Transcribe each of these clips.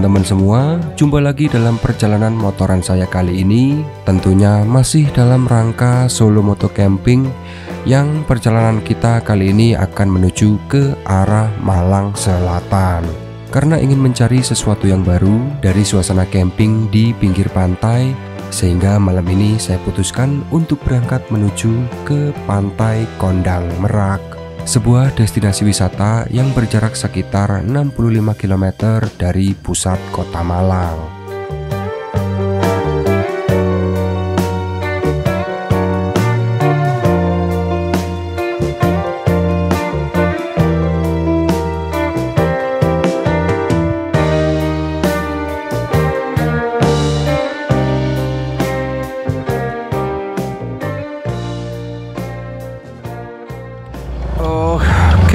teman-teman semua, jumpa lagi dalam perjalanan motoran saya kali ini. Tentunya masih dalam rangka solo moto camping, yang perjalanan kita kali ini akan menuju ke arah Malang Selatan. Karena ingin mencari sesuatu yang baru dari suasana camping di pinggir pantai, sehingga malam ini saya putuskan untuk berangkat menuju ke Pantai Kondang Merak, sebuah destinasi wisata yang berjarak sekitar 65 km dari pusat kota Malang.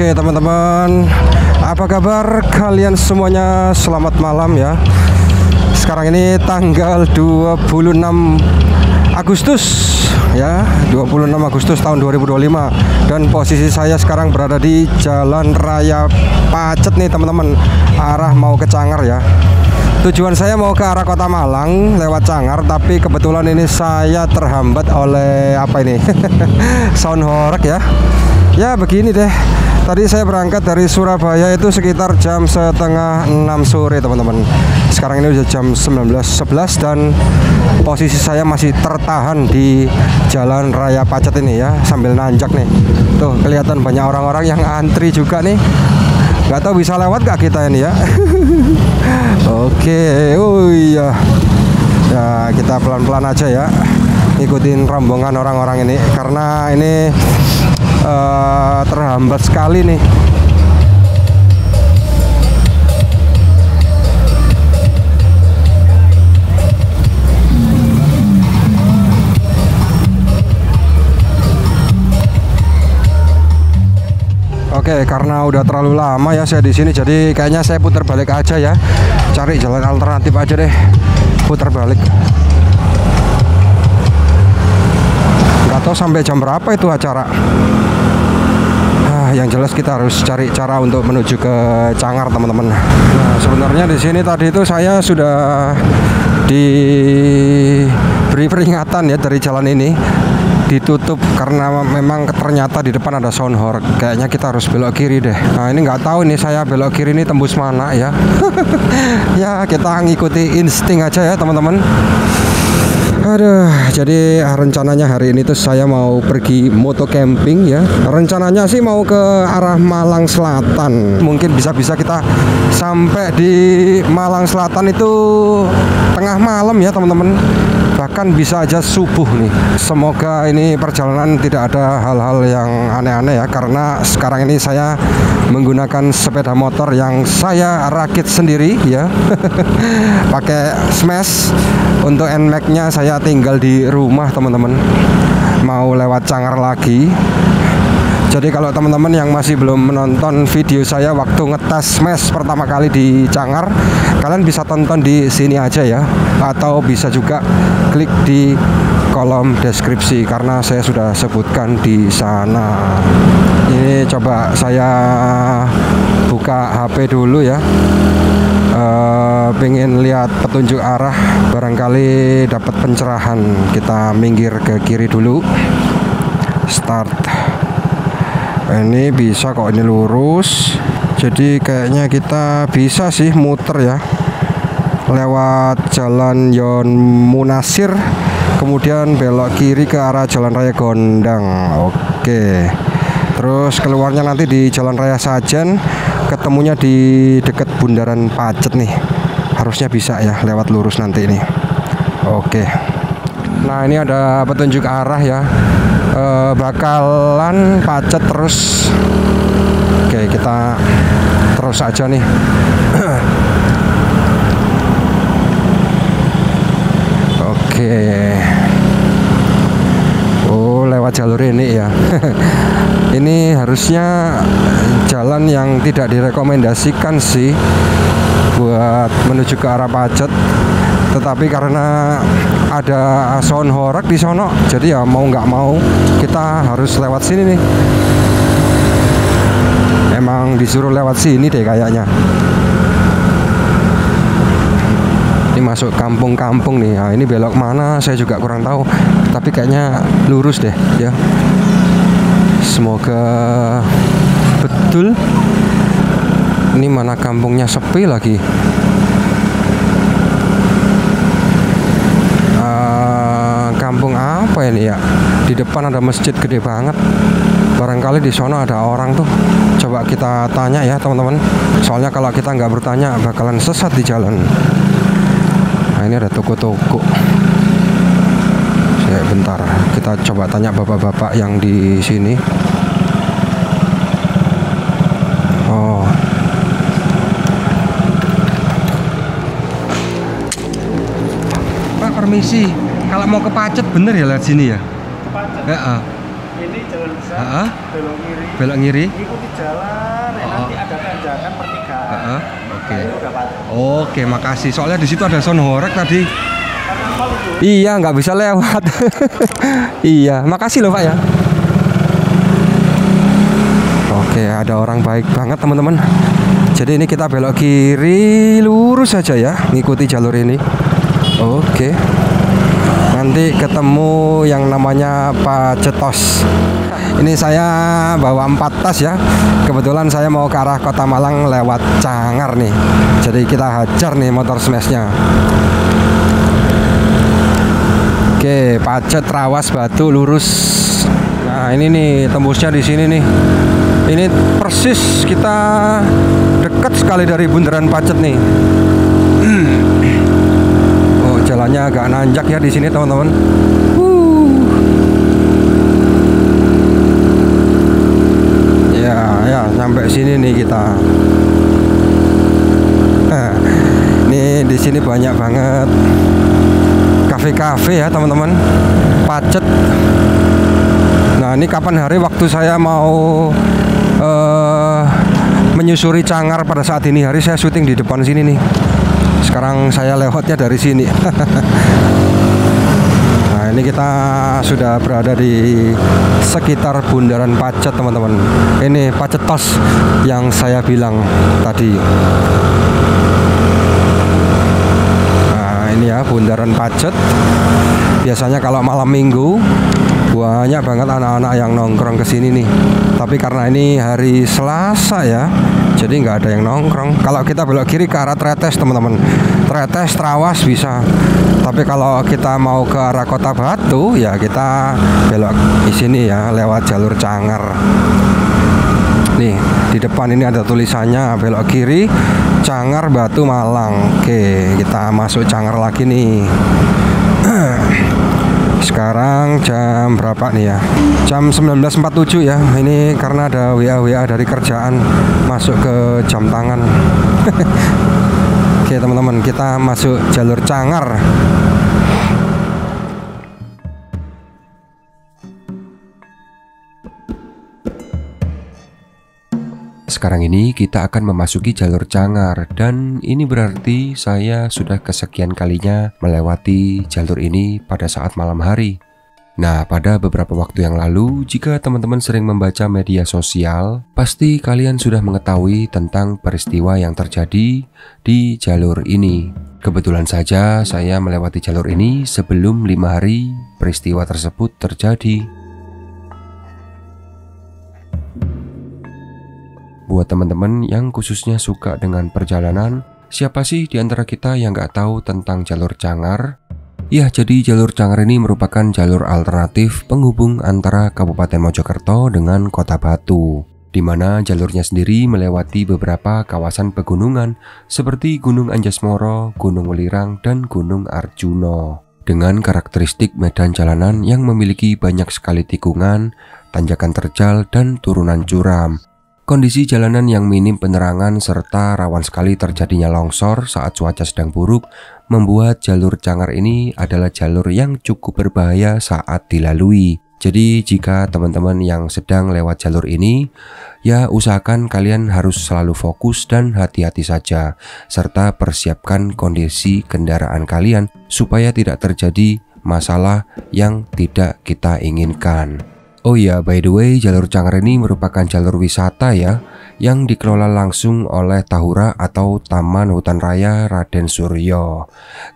Oke teman-teman, apa kabar kalian semuanya? Selamat malam ya. Sekarang ini tanggal 26 Agustus ya, 26 Agustus tahun 2025. Dan posisi saya sekarang berada di Jalan Raya Pacet nih teman-teman, arah mau ke Cangar ya. Tujuan saya mau ke arah kota Malang lewat Cangar, tapi kebetulan ini saya terhambat oleh apa ini sound horeg ya. Ya begini deh, tadi saya berangkat dari Surabaya itu sekitar jam setengah 6 sore teman-teman. Sekarang ini udah jam 19.11 dan posisi saya masih tertahan di Jalan Raya Pacet ini ya, sambil nanjak nih. Tuh kelihatan banyak orang-orang yang antri juga nih. Gak tahu bisa lewat gak kita ini ya. Oke, oh iya. Ya kita pelan-pelan aja ya, ikutin rombongan orang-orang ini, karena ini terhambat sekali nih. Oke, karena udah terlalu lama ya saya di sini, jadi kayaknya saya putar balik aja ya, cari jalan alternatif aja deh, putar balik. Nggak tahu sampai jam berapa itu acara. Yang jelas kita harus cari cara untuk menuju ke Cangar teman-teman. Nah sebenarnya di sini tadi itu saya sudah diberi peringatan ya dari jalan ini ditutup karena memang ternyata di depan ada sound horeg. Kayaknya kita harus belok kiri deh. Nah ini nggak tahu nih saya belok kiri ini tembus mana ya. Ya kita ngikuti insting aja ya teman-teman. Aduh, jadi rencananya hari ini tuh saya mau pergi moto camping ya. Rencananya sih mau ke arah Malang Selatan. Mungkin bisa-bisa kita sampai di Malang Selatan itu tengah malam ya teman-teman. Bahkan bisa aja subuh nih. Semoga ini perjalanan tidak ada hal-hal yang aneh-aneh ya, karena sekarang ini saya menggunakan sepeda motor yang saya rakit sendiri ya. Pakai smash. Untuk NMAX-nya saya tinggal di rumah teman-teman. Mau lewat Cangar lagi. Jadi kalau teman-teman yang masih belum menonton video saya waktu ngetes smash pertama kali di Cangar, kalian bisa tonton di sini aja ya, atau bisa juga klik di kolom deskripsi karena saya sudah sebutkan di sana. Ini coba saya buka HP dulu ya. Pengen lihat petunjuk arah, barangkali dapat pencerahan. Kita minggir ke kiri dulu. Start. Ini bisa kok, ini lurus. Jadi kayaknya kita bisa sih muter ya, lewat Jalan Yon Munasir, kemudian belok kiri ke arah Jalan Raya Gondang. Oke. Terus keluarnya nanti di Jalan Raya Sajen, ketemunya di dekat Bundaran Pacet nih. Harusnya bisa ya lewat lurus nanti ini. Oke. Nah ini ada petunjuk arah ya. Bakalan Pacet terus. Oke, kita terus aja nih. Oke. Oh lewat jalur ini ya. Ini harusnya jalan yang tidak direkomendasikan sih buat menuju ke arah Pacet, tetapi karena ada sound horeg di sono, jadi ya mau nggak mau kita harus lewat sini nih. Emang disuruh lewat sini deh kayaknya. masuk kampung-kampung nih. Nah, ini belok mana saya juga kurang tahu, tapi kayaknya lurus deh ya. Semoga betul. Ini mana kampungnya sepi lagi. Kampung apa ini ya? Di depan ada masjid gede banget. Barangkali di sana ada orang tuh. Coba kita tanya ya teman-teman. Soalnya kalau kita nggak bertanya bakalan sesat di jalan. Nah, ini ada toko-toko. Bentar, kita coba tanya bapak-bapak yang di sini. Oh. Pak, permisi. Kalau mau ke Pacet bener ya lewat sini ya? Pacet. Ini jalan besar. Belok kiri. Belok kiri. Ikuti jalan. Nanti ada tanjakan pertigaan. Oke. Oke, makasih. Soalnya di situ ada sound horeg tadi. Iya, nggak bisa lewat. Iya, makasih loh Pak ya. Oke, ada orang baik banget teman-teman. Jadi ini kita belok kiri, lurus saja ya, ngikuti jalur ini. Oke. Nanti ketemu yang namanya Pacetos. Ini saya bawa 4 tas ya. Kebetulan saya mau ke arah Kota Malang lewat Cangar nih. Jadi kita hajar nih motor smashnya. Oke, Pacet, Trawas, Batu, lurus. Nah, ini nih tembusnya di sini nih. Ini persis kita dekat sekali dari bundaran Pacet nih. Oh, jalannya agak nanjak ya di sini, teman-teman. Ya, sampai sini nih kita. Nih di sini banyak banget kafe-kafe ya teman-teman. Pacet. Nah, ini kapan hari waktu saya mau menyusuri Cangar pada saat ini hari, saya syuting di depan sini nih. Sekarang saya lewatnya dari sini. Nah, ini kita sudah berada di sekitar bundaran Pacet teman-teman. Ini Pacetos yang saya bilang tadi. Ini ya bundaran Pacet. Biasanya kalau malam minggu banyak banget anak-anak yang nongkrong ke sini nih. Tapi karena ini hari Selasa ya, jadi nggak ada yang nongkrong. Kalau kita belok kiri ke arah Tretes teman-teman, Tretes, Trawas bisa. Tapi kalau kita mau ke arah Kota Batu ya kita belok di sini ya, lewat jalur Cangar. Nih di depan ini ada tulisannya belok kiri Cangar, Batu, Malang. Oke, kita masuk Cangar lagi nih. Sekarang jam berapa nih ya? Jam 19.47 ya. Ini karena ada WA dari kerjaan masuk ke jam tangan. Oke teman-teman, kita masuk jalur Cangar. Sekarang ini kita akan memasuki jalur Cangar, dan ini berarti saya sudah kesekian kalinya melewati jalur ini pada saat malam hari. Nah, pada beberapa waktu yang lalu, jika teman-teman sering membaca media sosial, pasti kalian sudah mengetahui tentang peristiwa yang terjadi di jalur ini. Kebetulan saja saya melewati jalur ini sebelum 5 hari peristiwa tersebut terjadi. Buat teman-teman yang khususnya suka dengan perjalanan, siapa sih di antara kita yang nggak tahu tentang jalur Cangar? Ya, jadi jalur Cangar ini merupakan jalur alternatif penghubung antara Kabupaten Mojokerto dengan Kota Batu, di mana jalurnya sendiri melewati beberapa kawasan pegunungan seperti Gunung Anjasmoro, Gunung Welirang, dan Gunung Arjuno. Dengan karakteristik medan jalanan yang memiliki banyak sekali tikungan, tanjakan terjal, dan turunan curam. Kondisi jalanan yang minim penerangan serta rawan sekali terjadinya longsor saat cuaca sedang buruk membuat jalur Cangar ini adalah jalur yang cukup berbahaya saat dilalui. Jadi jika teman-teman yang sedang lewat jalur ini, ya usahakan kalian harus selalu fokus dan hati-hati saja, serta persiapkan kondisi kendaraan kalian supaya tidak terjadi masalah yang tidak kita inginkan. Oh ya, by the way, jalur Cangar ini merupakan jalur wisata ya, yang dikelola langsung oleh Tahura atau Taman Hutan Raya Raden Suryo.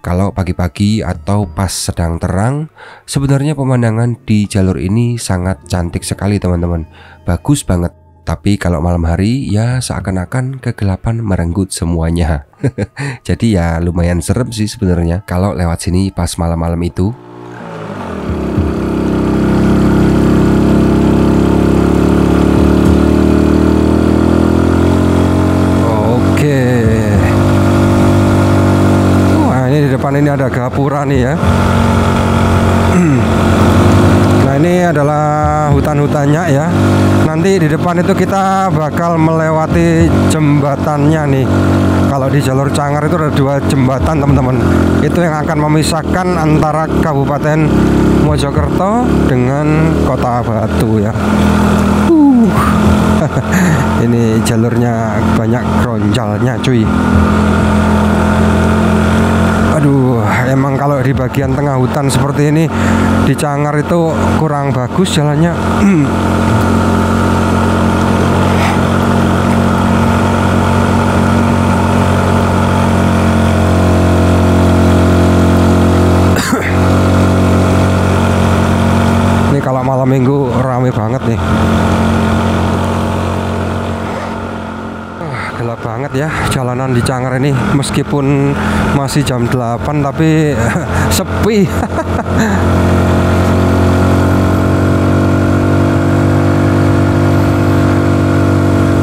Kalau pagi-pagi atau pas sedang terang, sebenarnya pemandangan di jalur ini sangat cantik sekali teman-teman. Bagus banget. Tapi kalau malam hari ya seakan-akan kegelapan merenggut semuanya. Jadi ya lumayan serem sih sebenarnya kalau lewat sini pas malam-malam itu. Oke. Wah, ini di depan ini ada gapura nih ya. Nah, ini adalah hutan-hutannya ya. Nanti di depan itu kita bakal melewati jembatannya nih. Kalau di jalur Cangar itu ada 2 jembatan teman-teman. Itu yang akan memisahkan antara Kabupaten Mojokerto dengan Kota Batu ya. Ini jalurnya banyak gronjalnya cuy. Aduh, emang kalau di bagian tengah hutan seperti ini di Cangar itu kurang bagus jalannya. Ini kalau malam minggu rame banget nih. Gelap banget ya jalanan di Cangar ini, meskipun masih jam 8 tapi sepi.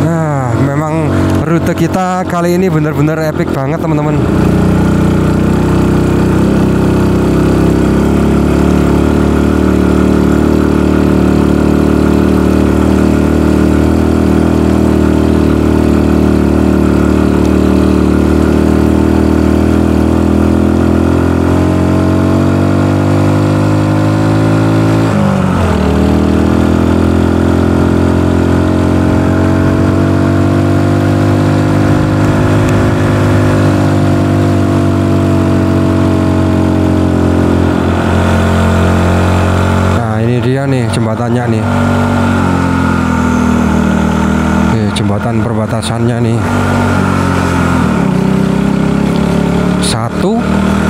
Nah, memang rute kita kali ini benar-benar epic banget teman-teman. Nih jembatannya nih. Jembatan perbatasannya nih. 1,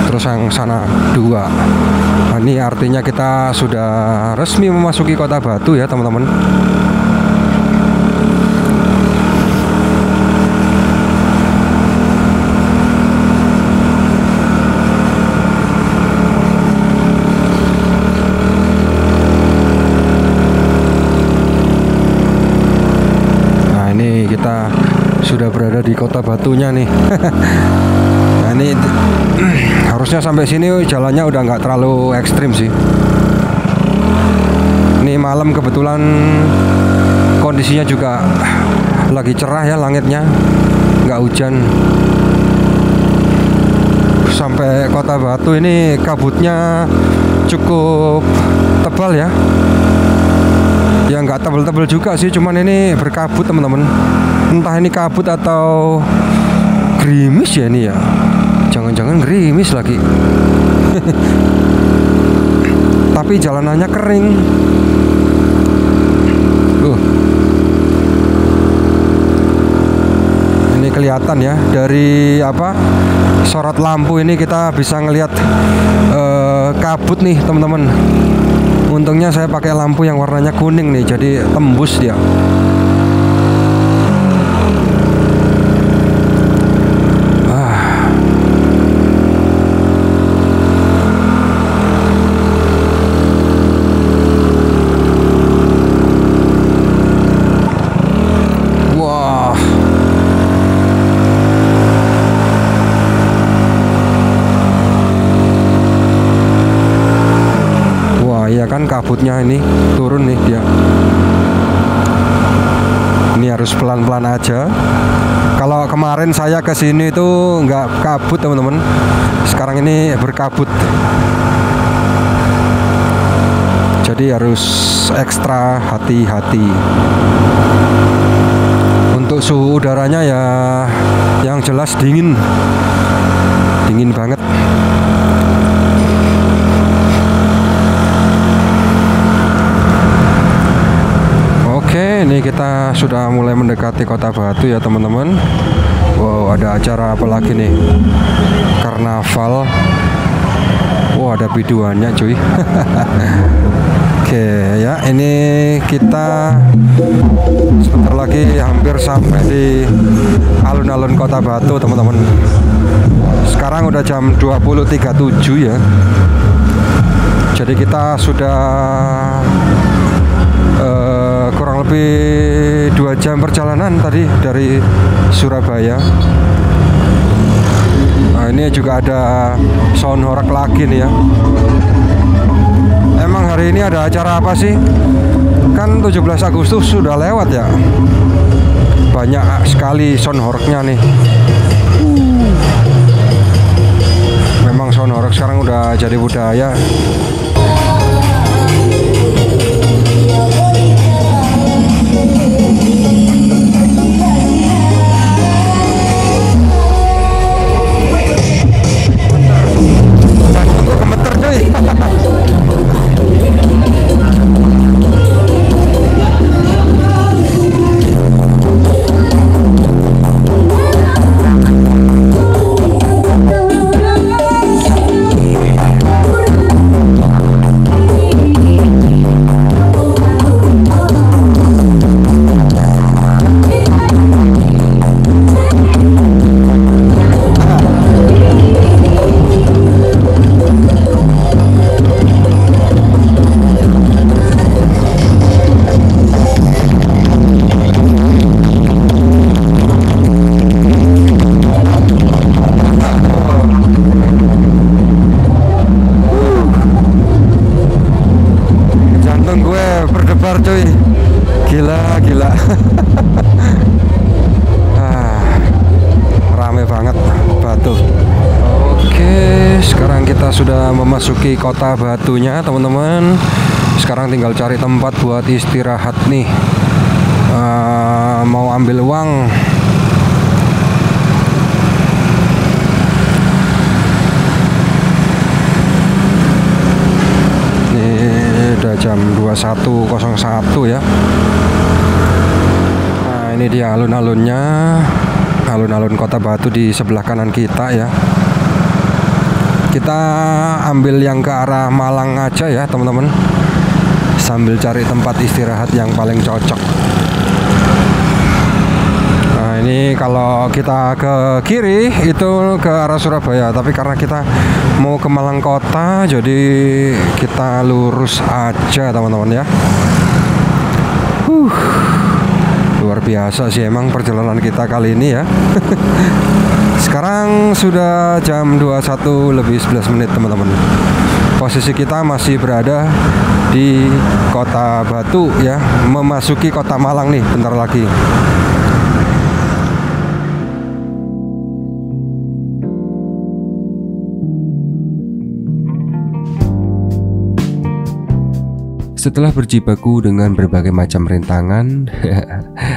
terus yang sana 2. Nah, ini artinya kita sudah resmi memasuki Kota Batu ya teman-teman. Kita sudah berada di Kota Batunya nih. Nah, ini harusnya sampai sini jalannya udah nggak terlalu ekstrim sih. Ini malam kebetulan kondisinya juga lagi cerah ya, langitnya nggak hujan. Sampai Kota Batu ini kabutnya cukup tebal ya. Ya nggak tebel-tebel juga sih, cuman ini berkabut teman-teman. Entah ini kabut atau gerimis ya ini ya. Jangan-jangan gerimis lagi. Tapi jalanannya kering. Ini kelihatan ya dari sorot lampu ini kita bisa ngelihat kabut nih teman-teman. Untungnya saya pakai lampu yang warnanya kuning nih, jadi tembus dia. Wah. Iya kan kabutnya ini turun nih dia. Ini harus pelan-pelan aja. Kalau kemarin saya ke sini itu nggak kabut teman-teman. Sekarang ini berkabut. Jadi harus ekstra hati-hati. Untuk suhu udaranya ya yang jelas dingin. Dingin banget. Oke, ini ini kita sudah mulai mendekati Kota Batu ya teman-teman. Wow, ada acara apa lagi nih? Karnaval. Wow, ada biduannya cuy. Oke ya, ini kita sebentar lagi hampir sampai di alun-alun Kota Batu teman-teman. Sekarang udah jam 20.37 ya. Jadi kita sudah kurang lebih 2 jam perjalanan tadi dari Surabaya. Nah, ini juga ada sound horeg lagi nih ya. Emang hari ini ada acara apa sih? Kan 17 Agustus sudah lewat ya. Banyak sekali sound horeg-nya nih. Memang sound horeg sekarang udah jadi budaya. Gemeter cuy. Cuy, gila. Rame banget Batu. Oke, sekarang kita sudah memasuki Kota Batunya teman-teman. Sekarang tinggal cari tempat buat istirahat nih. Mau ambil uang. Jam 21.01 ya. Nah, ini dia alun-alunnya. Alun-alun Kota Batu di sebelah kanan kita ya. Kita ambil yang ke arah Malang aja ya teman-teman, sambil cari tempat istirahat yang paling cocok. Nah, ini kalau kita ke kiri itu ke arah Surabaya, tapi karena kita mau ke Malang Kota, jadi kita lurus aja teman-teman ya. Luar biasa sih emang perjalanan kita kali ini ya. Sekarang sudah jam 21:11 teman-teman. Posisi kita masih berada di Kota Batu ya, memasuki Kota Malang nih bentar lagi. Setelah berjibaku dengan berbagai macam rintangan,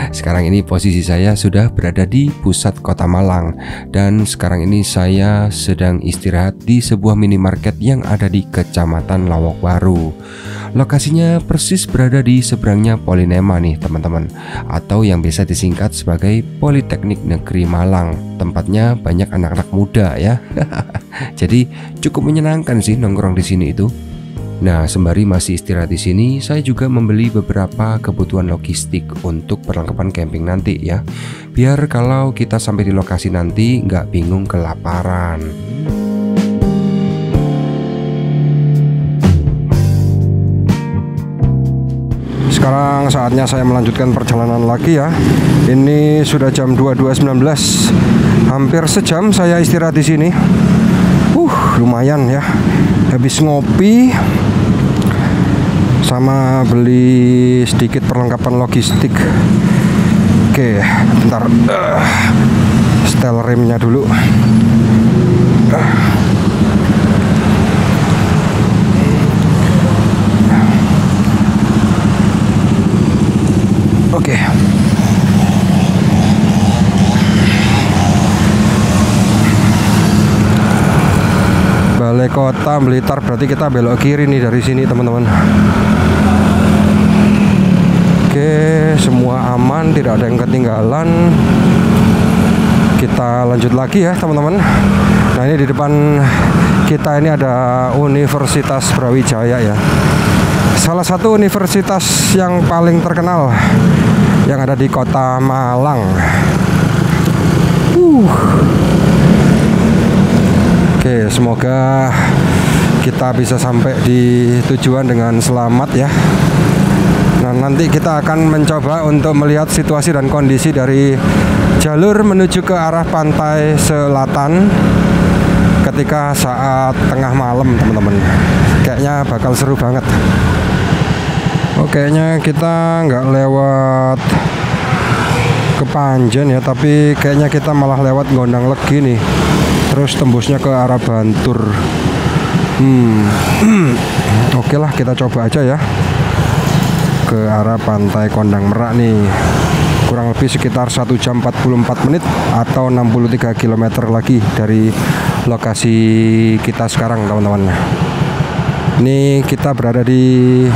sekarang ini posisi saya sudah berada di pusat Kota Malang. Dan sekarang ini saya sedang istirahat di sebuah minimarket yang ada di Kecamatan Lawok Baru. Lokasinya persis berada di seberangnya Polinema nih teman-teman, atau yang biasa disingkat sebagai Politeknik Negeri Malang. Tempatnya banyak anak-anak muda ya. Jadi cukup menyenangkan sih nongkrong di sini itu. Nah, sembari masih istirahat di sini, saya juga membeli beberapa kebutuhan logistik untuk perlengkapan camping nanti ya. Biar kalau kita sampai di lokasi nanti nggak bingung kelaparan. Sekarang saatnya saya melanjutkan perjalanan lagi ya. Ini sudah jam 22.19. Hampir sejam saya istirahat di sini. Lumayan ya. Habis ngopi sama beli sedikit perlengkapan logistik. Oke, bentar. Setel remnya dulu. Oke. Balai Kota Blitar, berarti kita belok kiri nih dari sini teman-teman. Oke, semua aman, tidak ada yang ketinggalan. Kita lanjut lagi ya teman-teman. Nah, ini di depan kita ini ada Universitas Brawijaya ya. Salah satu universitas yang paling terkenal yang ada di Kota Malang. Oke, semoga kita bisa sampai di tujuan dengan selamat ya. Nah, nanti kita akan mencoba untuk melihat situasi dan kondisi dari jalur menuju ke arah pantai selatan ketika saat tengah malam teman-teman. Kayaknya bakal seru banget. Kayaknya kita nggak lewat Kepanjen ya, tapi kayaknya kita malah lewat Gondang Legi nih, terus tembusnya ke arah Bantur. Oke lah, kita coba aja ya ke arah pantai Kondang Merak nih. Kurang lebih sekitar 1 jam 44 menit atau 63 km lagi dari lokasi kita sekarang teman-teman. Ini kita berada di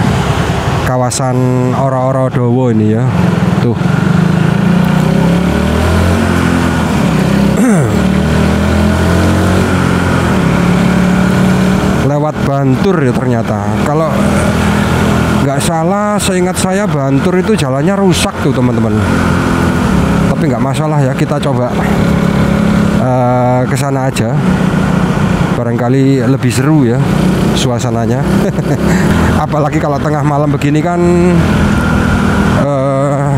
kawasan Ora-Ora Dowo ini ya. Tuh. Lewat Bantur ya ternyata. Kalau nggak salah, seingat saya Bantur itu jalannya rusak tuh teman-teman. Tapi nggak masalah ya, kita coba ke sana aja. Barangkali lebih seru ya suasananya. Apalagi kalau tengah malam begini kan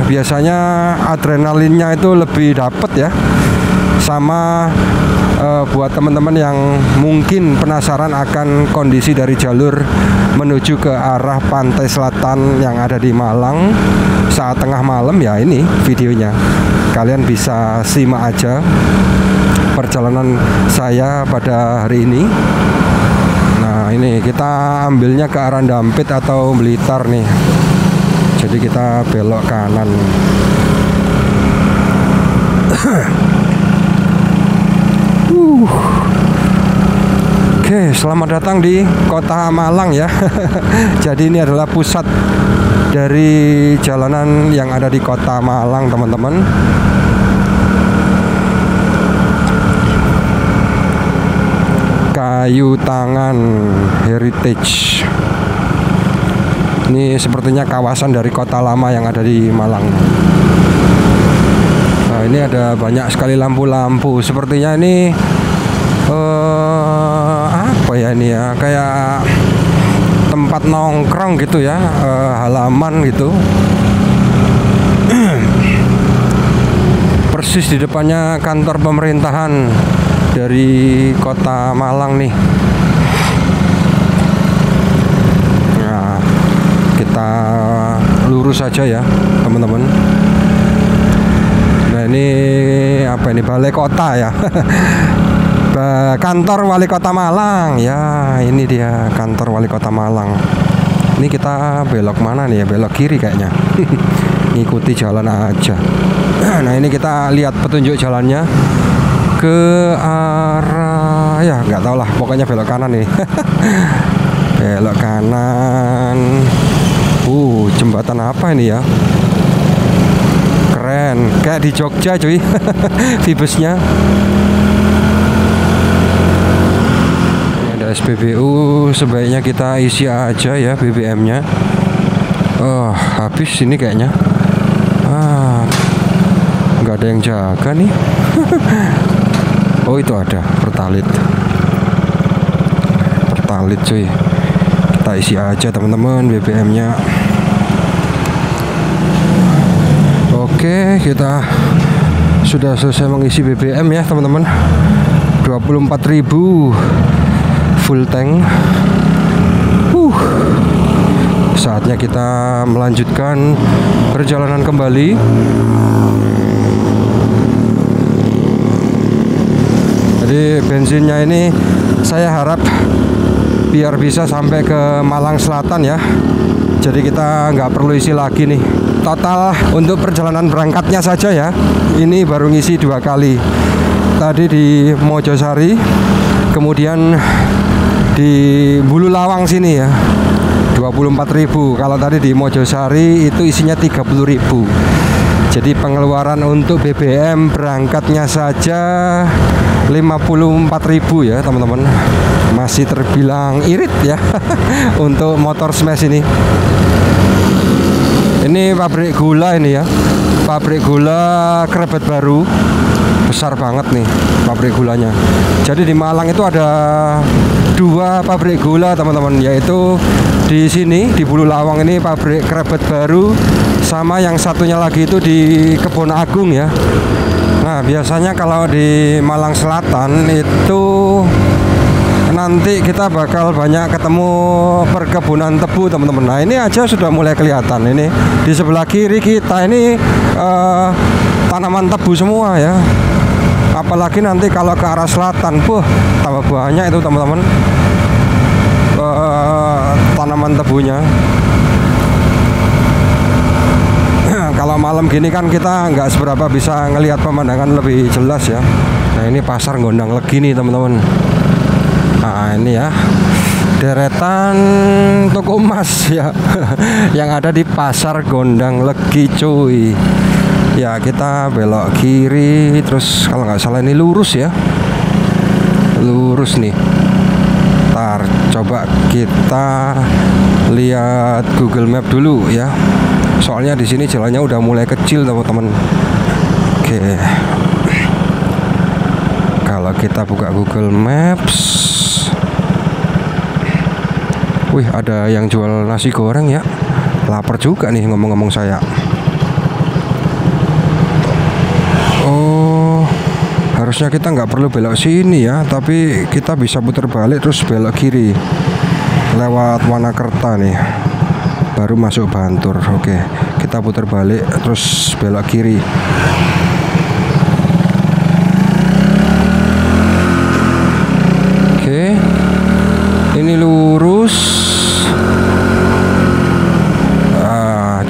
biasanya adrenalinnya itu lebih dapet ya. Sama buat teman-teman yang mungkin penasaran akan kondisi dari jalur menuju ke arah pantai selatan yang ada di Malang saat tengah malam ya, ini videonya. Kalian bisa simak aja perjalanan saya pada hari ini. Nah, ini kita ambilnya ke arah Dampit atau Blitar nih. Jadi kita belok kanan. Oke, selamat datang di Kota Malang ya. Jadi ini adalah pusat dari jalanan yang ada di Kota Malang, teman-teman. Kayu Tangan Heritage. Ini sepertinya kawasan dari kota lama yang ada di Malang. Nah, ini ada banyak sekali lampu-lampu. Sepertinya ini apa ya ini ya, kayak tempat nongkrong gitu ya, halaman gitu. Persis di depannya kantor pemerintahan dari Kota Malang nih. Nah, kita lurus saja ya teman-teman. Nah, ini apa ini, Balai Kota ya. Kantor Wali Kota Malang ya, ini dia kantor Wali Kota Malang. Ini kita belok mana nih ya, belok kiri kayaknya. Ngikuti jalan aja. Nah, ini kita lihat petunjuk jalannya ke arah ya, nggak tahu lah, pokoknya belok kanan nih. Belok kanan. Jembatan apa ini ya, keren, kayak di Jogja cuy. Vibesnya. Ada SPBU, sebaiknya kita isi aja ya BBM-nya. Habis ini kayaknya. Nggak ada yang jaga nih. Oh, itu ada Pertalit. Pertalit cuy. Kita isi aja teman-teman BBM-nya. Oke, kita sudah selesai mengisi BBM ya teman-teman. 24.000 full tank. Saatnya kita melanjutkan perjalanan kembali. Jadi bensinnya ini saya harap biar bisa sampai ke Malang Selatan ya. Jadi kita nggak perlu isi lagi nih. Total untuk perjalanan berangkatnya saja ya, ini baru ngisi 2 kali. Tadi di Mojosari, kemudian di Bululawang sini ya, 24.000. Kalau tadi di Mojosari itu isinya 30.000. Jadi pengeluaran untuk BBM berangkatnya saja 54.000 ya teman-teman. Masih terbilang irit ya untuk motor smash ini. Ini pabrik gula ini ya. Pabrik gula Krebet Baru. Besar banget nih pabrik gulanya. Jadi di Malang itu ada 2 pabrik gula teman-teman, yaitu di sini di Bulu Lawang ini pabrik Krebet Baru, sama yang satunya lagi itu di Kebon Agung ya. Nah biasanya kalau di Malang Selatan itu nanti kita bakal banyak ketemu perkebunan tebu teman-teman. Nah ini aja sudah mulai kelihatan. Ini di sebelah kiri kita ini tanaman tebu semua ya. Apalagi nanti kalau ke arah selatan, tambah banyak itu teman-teman tanaman tebunya. Kalau malam gini kan kita nggak seberapa bisa ngelihat pemandangan lebih jelas ya. Nah ini pasar Gondang Legi nih teman-teman. Nah ini ya deretan toko emas ya yang ada di pasar Gondang Legi cuy. Ya kita belok kiri, terus kalau nggak salah ini lurus ya, lurus nih. Ntar coba kita lihat Google Map dulu ya. Soalnya di sini jalannya udah mulai kecil teman-teman. Oke. Kalau kita buka Google Maps, wih ada yang jual nasi goreng ya. Lapar juga nih ngomong-ngomong saya. Oh, harusnya kita nggak perlu belok sini ya, tapi kita bisa putar balik terus belok kiri lewat Wanakerta nih, baru masuk Bantur. Oke, kita putar balik terus belok kiri. Oke, ini lurus.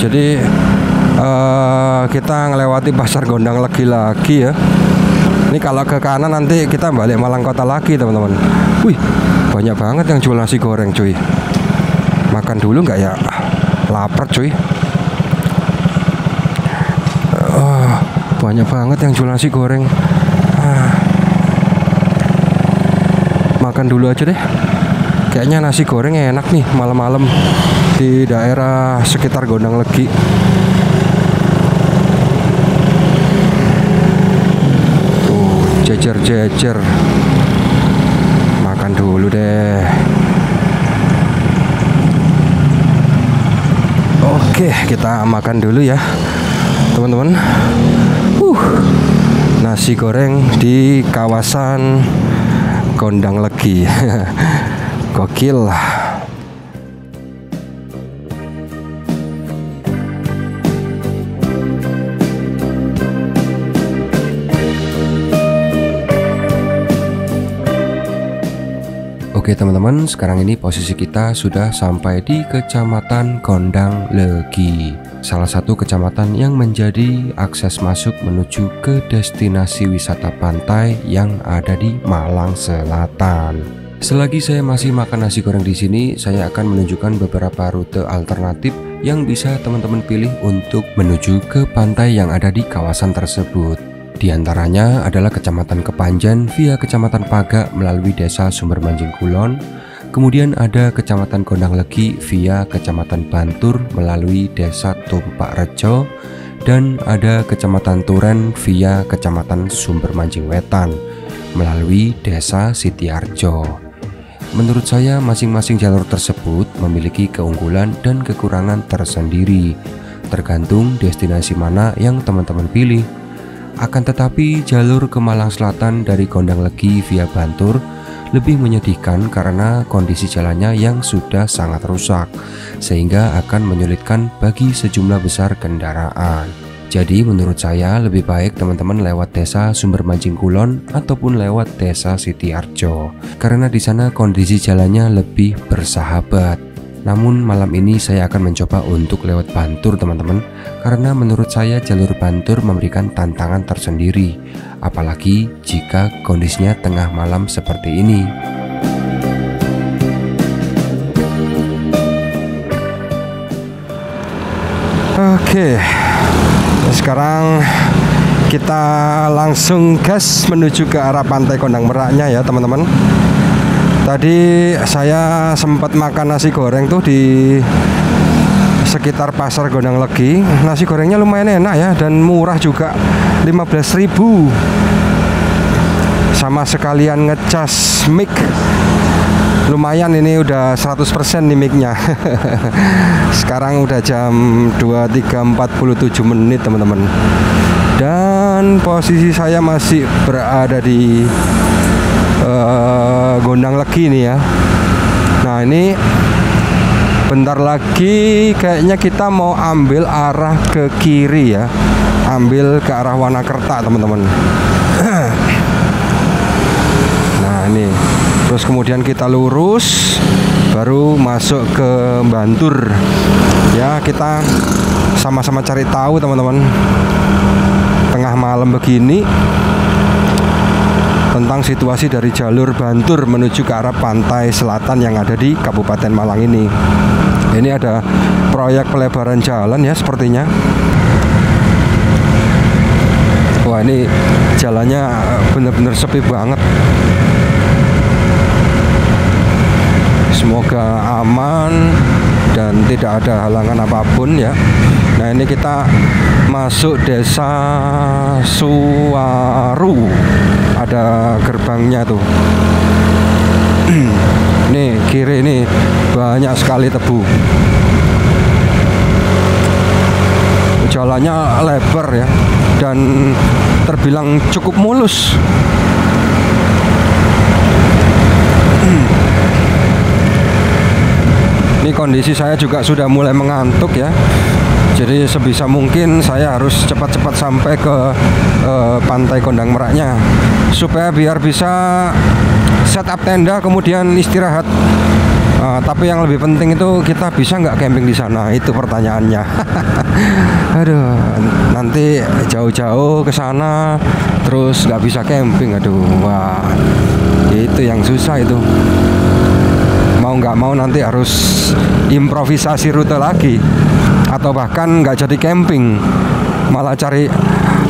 Jadi kita ngelewati pasar Gondang Legi lagi ya. Ini kalau ke kanan nanti kita balik Malang Kota lagi teman-teman. Wih, banyak banget yang jual nasi goreng cuy. Makan dulu nggak ya? Lapar cuy. Banyak banget yang jual nasi goreng. Makan dulu aja deh. Kayaknya nasi goreng enak nih malam-malam di daerah sekitar Gondang Legi. Jejer-jejer. Makan dulu deh. Oke, kita makan dulu ya teman-teman. Nasi goreng di kawasan Gondang Legi. Gokil. Oke teman-teman, sekarang ini posisi kita sudah sampai di Kecamatan Gondang Legi, salah satu kecamatan yang menjadi akses masuk menuju ke destinasi wisata pantai yang ada di Malang Selatan. Selagi saya masih makan nasi goreng di sini, saya akan menunjukkan beberapa rute alternatif yang bisa teman-teman pilih untuk menuju ke pantai yang ada di kawasan tersebut. Di antaranya adalah Kecamatan Kepanjen via Kecamatan Pagak melalui Desa Sumber Manjing Kulon. Kemudian ada Kecamatan Gondang Legi via Kecamatan Bantur melalui Desa Tumpak Rejo. Dan ada Kecamatan Turen via Kecamatan Sumber Manjing Wetan melalui Desa Sitiarjo. Menurut saya masing-masing jalur tersebut memiliki keunggulan dan kekurangan tersendiri, tergantung destinasi mana yang teman-teman pilih. Akan tetapi jalur ke Malang Selatan dari Gondang Legi via Bantur lebih menyedihkan karena kondisi jalannya yang sudah sangat rusak, sehingga akan menyulitkan bagi sejumlah besar kendaraan. Jadi menurut saya lebih baik teman-teman lewat Desa Sumber Manjing Kulon ataupun lewat Desa Sitiarjo, karena di sana kondisi jalannya lebih bersahabat. Namun malam ini saya akan mencoba untuk lewat Bantur teman-teman, karena menurut saya jalur Bantur memberikan tantangan tersendiri, apalagi jika kondisinya tengah malam seperti ini. Oke, sekarang kita langsung gas menuju ke arah Pantai Kondang Meraknya ya teman-teman. Tadi saya sempat makan nasi goreng tuh di sekitar pasar Gondang Legi. Nasi gorengnya lumayan enak ya, dan murah juga, 15.000. Sama sekalian ngecas mic. Lumayan, ini udah 100% nih mic-nya. Sekarang udah jam 23.47 menit teman-teman. Dan posisi saya masih berada di Gondang Legi nih ya. Nah ini bentar lagi kayaknya kita mau ambil arah ke kiri ya, ambil ke arah Wanakerta teman-teman. Nah ini, terus kemudian kita lurus baru masuk ke Bantur ya. Kita sama-sama cari tahu teman-teman, tengah malam begini, tentang situasi dari jalur Bantur menuju ke arah pantai selatan yang ada di Kabupaten Malang ini. Ini ada proyek pelebaran jalan ya sepertinya. Wah ini jalannya benar-benar sepi banget. Semoga aman dan tidak ada halangan apapun ya. Nah ini kita masuk desa Suwaru, ada gerbangnya tuh. Nih kiri ini banyak sekali tebu. Jalannya lebar ya, dan terbilang cukup mulus. Ini kondisi saya juga sudah mulai mengantuk ya. Jadi sebisa mungkin saya harus cepat-cepat sampai ke Pantai Kondang Meraknya, supaya biar bisa setup tenda kemudian istirahat. Tapi yang lebih penting itu kita bisa nggak camping di sana, itu pertanyaannya. Aduh, nanti jauh-jauh ke sana terus nggak bisa camping, aduh, wah, itu yang susah itu. Mau nggak mau nanti harus improvisasi rute lagi, atau bahkan nggak jadi camping, malah cari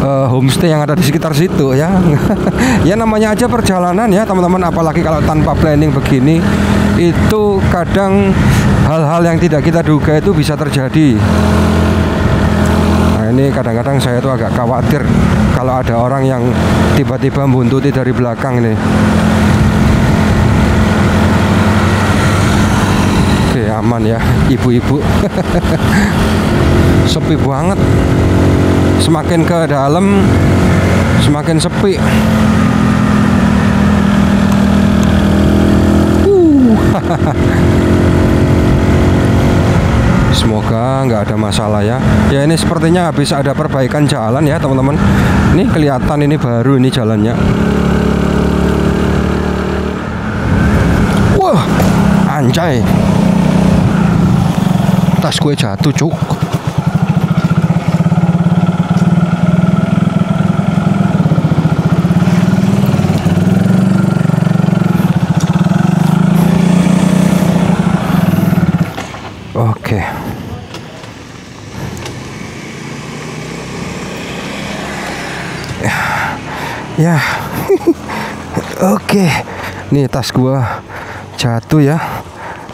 homestay yang ada di sekitar situ ya. Ya namanya aja perjalanan ya teman-teman, apalagi kalau tanpa planning begini, itu kadang hal-hal yang tidak kita duga itu bisa terjadi. Nah ini kadang-kadang saya tuh agak khawatir kalau ada orang yang tiba-tiba membuntuti dari belakang nih. Oke, aman ya ibu-ibu. Sepi banget. Semakin ke dalam semakin sepi. Semoga nggak ada masalah ya. Ya ini sepertinya habis ada perbaikan jalan ya teman-teman. Ini kelihatan ini baru ini jalannya. Wah, anjay. Tas gue jatuh cuk. Oke. Ya. Oke. Nih tas gua jatuh ya.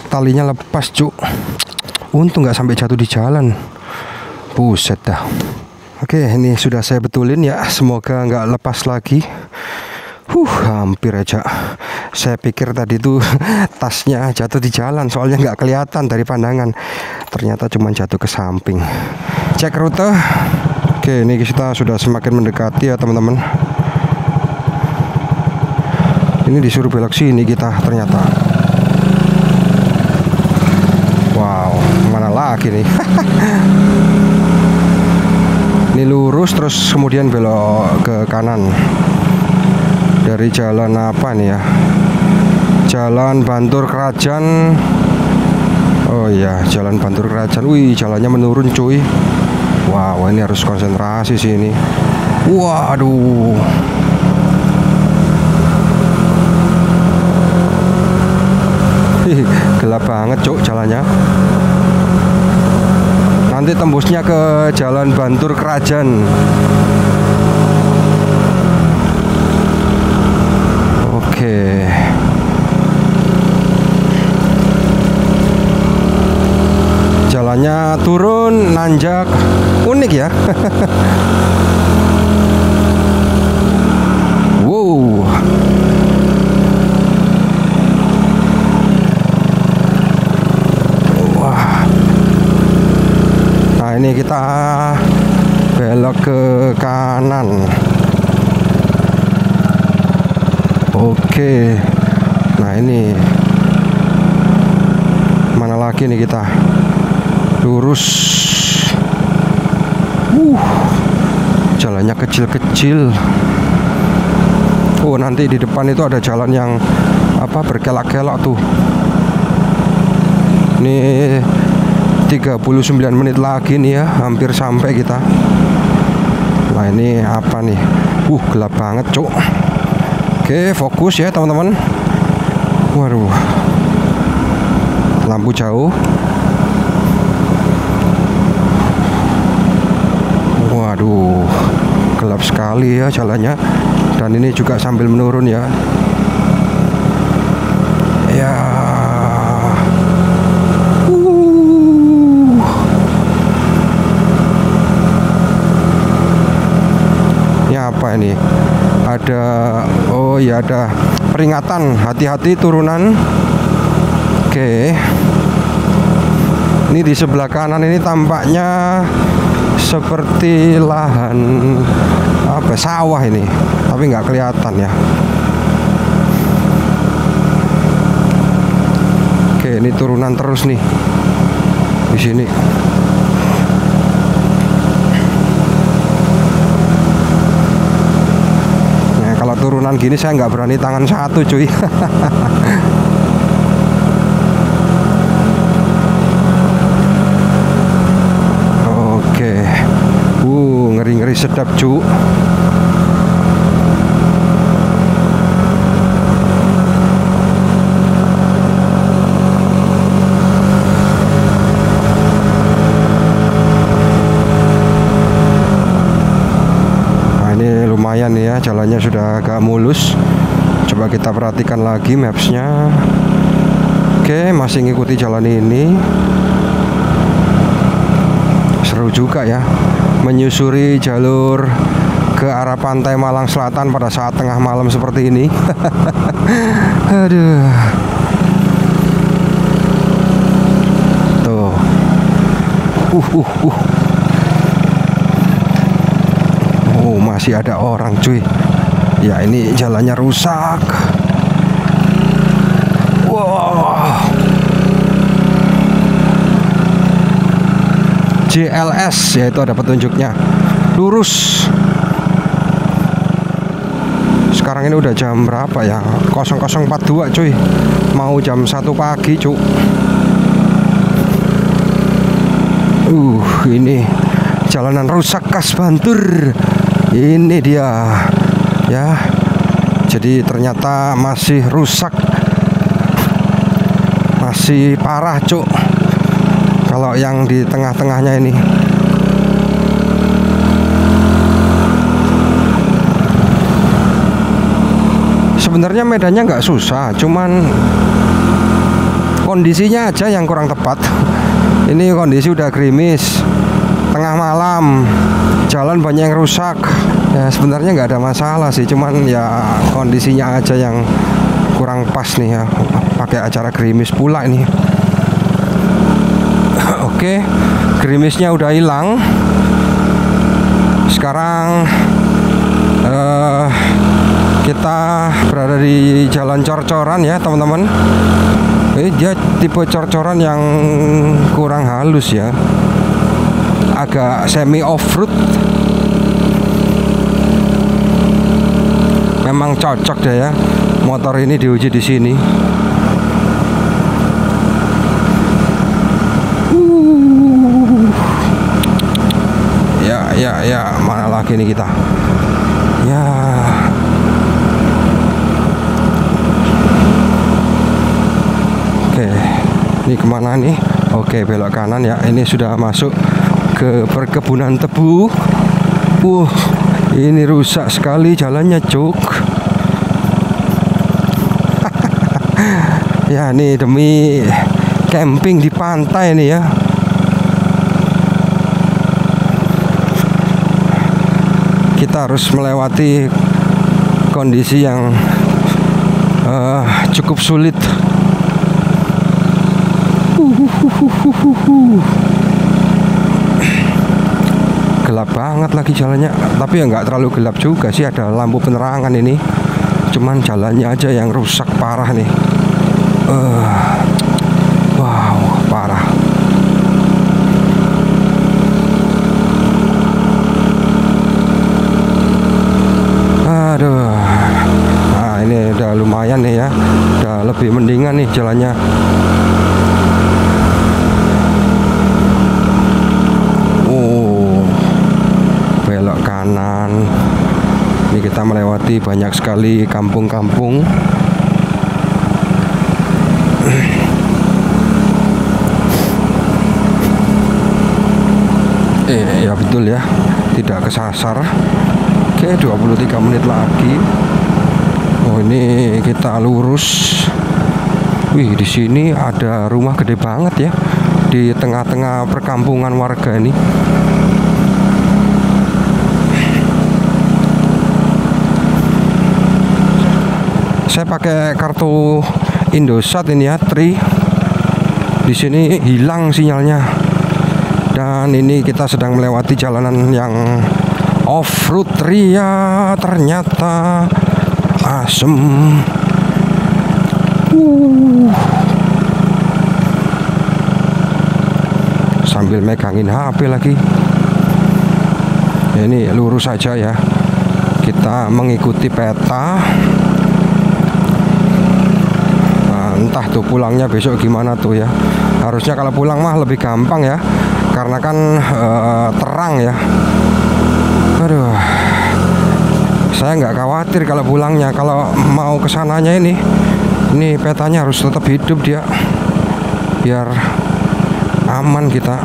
Talinya lepas, cuk. Untung nggak sampai jatuh di jalan. Buset dah. Oke, ini sudah saya betulin ya. Semoga nggak lepas lagi. Hampir aja. Saya pikir tadi tuh tasnya jatuh di jalan, soalnya nggak kelihatan dari pandangan. Ternyata cuma jatuh ke samping. Cek rute. Oke, ini kita sudah semakin mendekati ya teman-teman. Ini disuruh belok sini kita ternyata. Wow, mana lagi nih? Ini lurus terus kemudian belok ke kanan. Dari jalan apa nih ya? Jalan Bantur Kerajaan. Oh iya, jalan Bantur Kerajaan. Wih, jalannya menurun cuy. Wow, ini harus konsentrasi sih ini. Waduh. Gelap banget cuk jalannya. Nanti tembusnya ke Jalan Bantur Kerajaan. Oke. Jalannya turun, nanjak, unik ya. Wow. Wah. Nah, ini kita belok ke kanan. Oke. Nah, ini mana lagi nih kita? Lurus. Jalannya kecil-kecil. Oh, nanti di depan itu ada jalan yang apa, berkelok-kelok tuh. Ini 39 menit lagi nih ya, hampir sampai kita. Nah, ini apa nih? Gelap banget, cuk. Oke, fokus ya, teman-teman. Waduh. Lampu jauh. Waduh, gelap sekali ya jalannya. Dan ini juga sambil menurun ya. Ya. Ini apa ini? Ada, oh ya, ada peringatan, hati-hati turunan. Oke. Ini di sebelah kanan ini tampaknya seperti lahan apa, sawah ini, tapi nggak kelihatan ya. Oke, ini turunan terus nih di sini. Nah, kalau turunan gini saya nggak berani tangan satu, cuy. Ngeri-ngeri sedap, cu. Nah, ini lumayan ya, jalannya sudah agak mulus. Coba kita perhatikan lagi mapsnya. Oke, masih ngikuti jalan ini. Seru juga ya, menyusuri jalur ke arah pantai Malang Selatan pada saat tengah malam seperti ini. Aduh. Tuh. Oh, masih ada orang, cuy. Ya, ini jalannya rusak. Wow. JLS, yaitu ada petunjuknya. Lurus. Sekarang ini udah jam berapa ya? 00.42, cuy. Mau jam 1 pagi, cu. Ini jalanan rusak khas Bantur. Ini dia. Ya. Jadi ternyata masih rusak. Masih parah, cu. Kalau yang di tengah-tengahnya ini. Sebenarnya medannya nggak susah, cuman kondisinya aja yang kurang tepat. Ini kondisi udah gerimis, tengah malam, jalan banyak yang rusak. Ya sebenarnya nggak ada masalah sih, cuman ya kondisinya aja yang kurang pas nih ya. Pakai acara gerimis pula ini. Oke, gerimisnya udah hilang. Sekarang kita berada di jalan cor-coran ya, teman-teman. Dia tipe cor-coran yang kurang halus ya, agak semi off-road. Memang cocok deh ya motor ini diuji di sini. Ya, mana lagi nih kita? Ya. Oke, ini kemana nih? Oke, belok kanan ya. Ini sudah masuk ke perkebunan tebu. Ini rusak sekali jalannya, cuk. Ya, ini demi camping di pantai nih ya. Kita harus melewati kondisi yang cukup sulit. Gelap banget lagi jalannya, tapi ya nggak terlalu gelap juga sih, ada lampu penerangan ini. Cuman jalannya aja yang rusak parah nih. Wow, parah. Aduh. Nah, ini udah lumayan nih ya. Udah lebih mendingan nih jalannya. Belok kanan. Ini kita melewati banyak sekali kampung-kampung. Ya betul ya, tidak kesasar. Oke, 23 menit lagi. Oh, ini kita lurus. Wih, di sini ada rumah gede banget ya, di tengah-tengah perkampungan warga ini. Saya pakai kartu Indosat ini ya, Tri. Di sini hilang sinyalnya. Dan ini kita sedang melewati jalanan yang off-road ria, ternyata asem. Sambil megangin HP lagi. Ini lurus saja ya. Kita mengikuti peta. Entah tuh pulangnya besok gimana tuh ya. Harusnya kalau pulang mah lebih gampang ya, karena kan terang ya. Aduh, saya nggak khawatir kalau pulangnya. Kalau mau kesananya ini petanya harus tetap hidup dia, biar aman kita.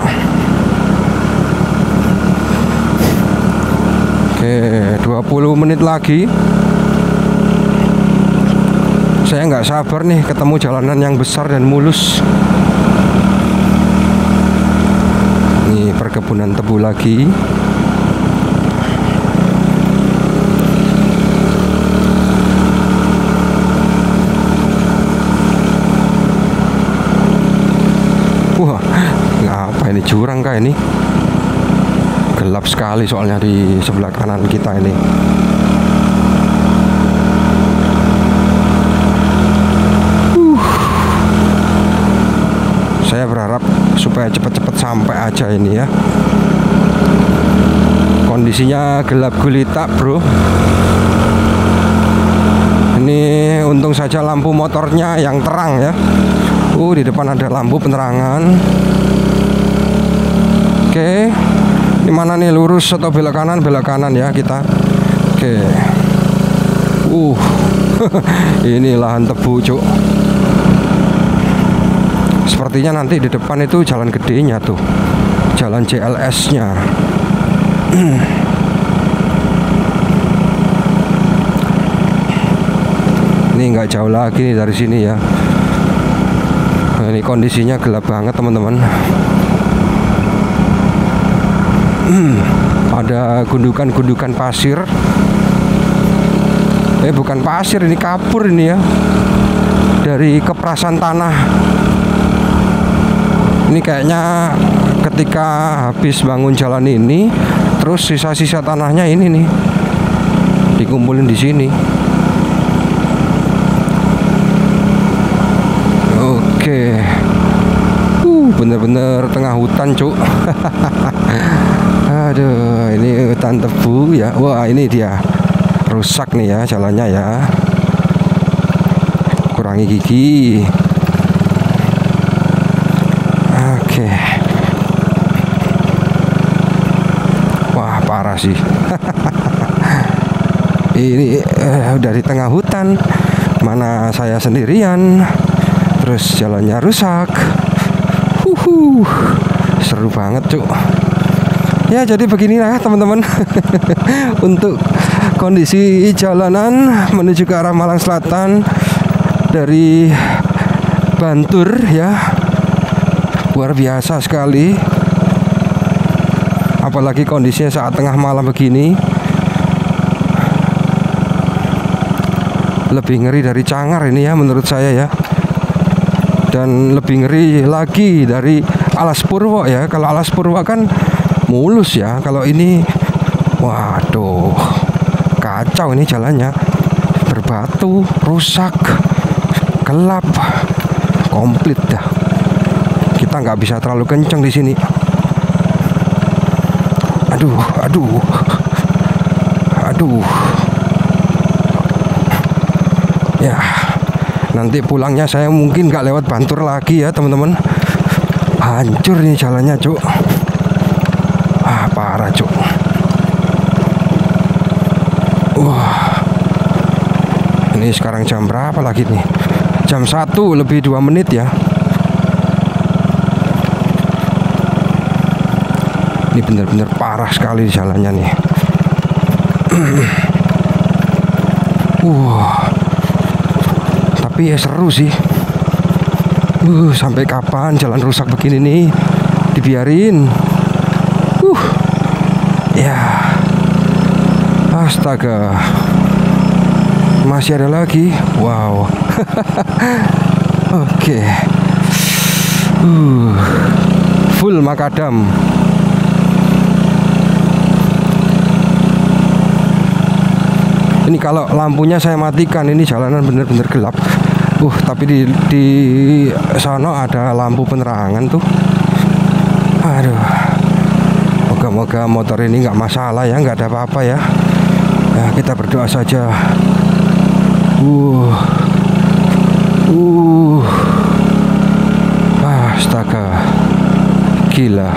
Oke, 20 menit lagi. Saya nggak sabar nih ketemu jalanan yang besar dan mulus. Ini perkebunan tebu lagi. Wah, ngapa ini jurang kah ini? Gelap sekali soalnya di sebelah kanan kita ini. Saya berharap supaya cepat-cepat sampai aja ini ya. Kondisinya gelap gulita, bro. Ini untung saja lampu motornya yang terang ya. Di depan ada lampu penerangan. Oke. Di mana nih, lurus atau belok kanan? Belok kanan ya kita. Oke. Ini lahan tebu, cuk. Sepertinya nanti di depan itu jalan gedenya tuh, jalan JLS-nya. Ini nggak jauh lagi nih dari sini ya. Nah, ini kondisinya gelap banget teman-teman. Ada gundukan-gundukan pasir. Bukan pasir, ini kapur ini ya, dari keprasan tanah. Ini kayaknya ketika habis bangun jalan ini, terus sisa-sisa tanahnya ini nih dikumpulin di sini. Oke. Bener-bener tengah hutan, cuk. Aduh, ini hutan tebu ya. Wah, ini dia. Rusak nih ya jalannya ya. Kurangi gigi. Oke. Wah, parah sih. Ini udah di tengah hutan. Mana saya sendirian. Terus jalannya rusak. Seru banget, cuk. Ya jadi beginilah teman-teman untuk kondisi jalanan menuju ke arah Malang Selatan dari Bantur ya. Luar biasa sekali. Apalagi kondisinya saat tengah malam begini. Lebih ngeri dari Cangar ini ya menurut saya ya. Dan lebih ngeri lagi dari Alas Purwo ya. Kalau Alas Purwo kan mulus ya. Kalau ini waduh, kacau ini jalannya. Berbatu, rusak, gelap, komplit dah. Kita nggak bisa terlalu kenceng di sini. Aduh. Ya, nanti pulangnya saya mungkin nggak lewat Bantur lagi ya teman-teman. Hancur nih jalannya cuk. Parah cuk. Wah. Ini sekarang jam berapa lagi nih? Jam 1 lebih 2 menit ya. Ini benar-benar parah sekali jalannya nih. Tapi ya seru sih. Sampai kapan jalan rusak begini nih? Dibiarin. Ya. Astaga. Masih ada lagi. Wow. Oke. Full makadam. Ini kalau lampunya saya matikan, ini jalanan bener-bener gelap. Tapi di sana ada lampu penerangan tuh. Aduh. Moga-moga motor ini nggak masalah ya, nggak ada apa-apa ya. Nah, kita berdoa saja. Astaga. Gila.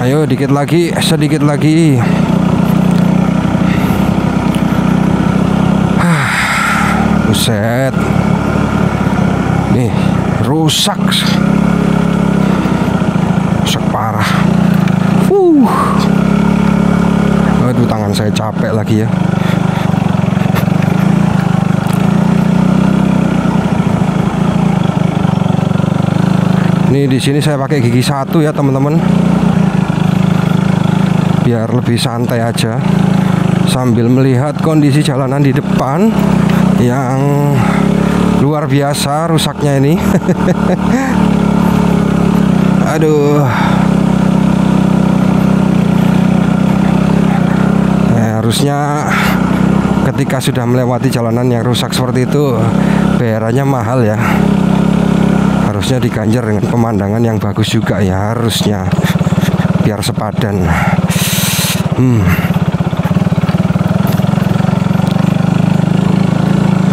Ayo dikit lagi, sedikit lagi. Buset. Nih, rusak. Rusak parah. Aduh, tangan saya capek lagi ya. Nih di sini saya pakai gigi 1 ya teman-teman. Biar lebih santai aja sambil melihat kondisi jalanan di depan yang luar biasa rusaknya ini. Aduh. Harusnya ketika sudah melewati jalanan yang rusak seperti itu, bayarannya mahal ya. Harusnya diganjar dengan pemandangan yang bagus juga ya, harusnya biar sepadan.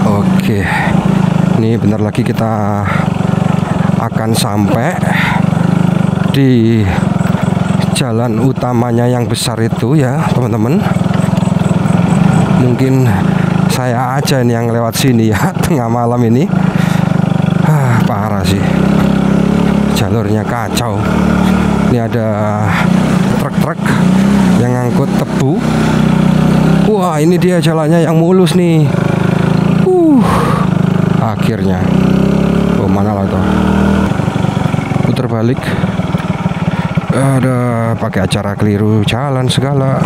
Oke, ini bentar lagi kita akan sampai di jalan utamanya yang besar itu ya teman-teman. Mungkin saya aja nih yang lewat sini ya tengah malam ini. Parah sih, jalurnya kacau. Ini ada truk-truk yang ngangkut tebu. Wah, ini dia jalannya yang mulus nih. Akhirnya. Mana lah tuh? Putar balik. Ada pakai acara keliru jalan segala.